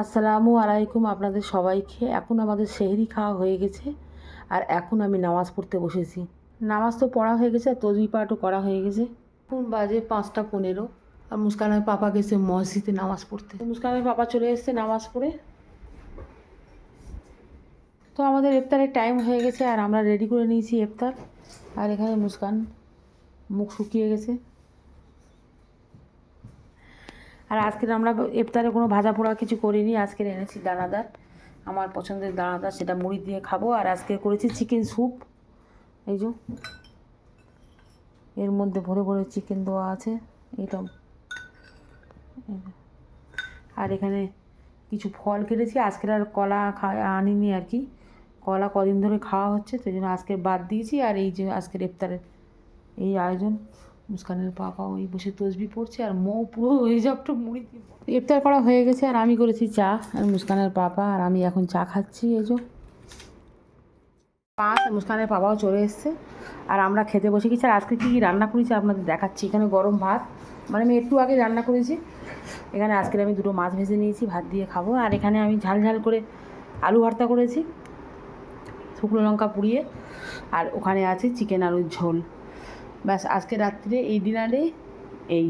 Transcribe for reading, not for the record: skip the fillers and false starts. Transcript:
আসসালামু আলাইকুম আপনাদের সবাইকে। এখন আমাদের সেহরি খাওয়া হয়ে গেছে আর এখন আমি নামাজ পড়তে বসেছি। নামাজ তো পড়া হয়ে গেছে আর তসবিহ পাঠও করা হয়ে গেছে। এখন বাজে 5টা 15 আর মুস্কানের পাপা গেছে মসজিদে নামাজ পড়তে। মুস্কানের পাপা চলে এসেছে নামাজ পড়ে। তো আমাদের ইফতারের টাইম হয়ে গেছে আর আমরা রেডি করে নিয়েছি ইফতার। আর এখানে মুস্কান মুখ শুকিয়ে গেছে। আর আজকের আমরা ইফতারে কোনো ভাজা পোড়া কিছু করিনি। আজকের এনেছি দানাদার, আমার পছন্দের দানাদার, সেটা মুড়ি দিয়ে খাবো। আর আজকে করেছি চিকেন স্যুপ। এই যে এর মধ্যে ভরে ভরে চিকেন দেওয়া আছে এটা। আর এখানে কিছু ফল কেটেছি। আজকের আর কলা আনিনি আর কি। কলা কদিন ধরে খাওয়া হচ্ছে, তো এই জন্য আজকে বাদ দিয়েছি। আর এই যে আজকের ইফতারের এই আয়োজন। মুস্কানের পাপা ওই বসে তসবি পড়ছে আর মৌ পুরো হিজাবটা মুড়ি দিয়ে ইফতার করা হয়ে গেছে। আর আমি করেছি চা, আর মুস্কানের পাপা আর আমি এখন চা খাচ্ছি। এই যে মুস্কানের পাপাও চলে এসছে আর আমরা খেতে বসে গেছি। আর আজকে কী কী রান্না করেছি আপনাদের দেখাচ্ছি। এখানে গরম ভাত, মানে আমি একটু আগে রান্না করেছি। এখানে আজকের আমি 2টো মাছ ভেজে নিয়েছি, ভাত দিয়ে খাবো। আর এখানে আমি ঝাল ঝাল করে আলু ভর্তা করেছি শুকনো লঙ্কা পুড়িয়ে। আর ওখানে আছে চিকেন আলুর ঝোল। ব্যাস আজকে রাত্রে এই ডিনারে এই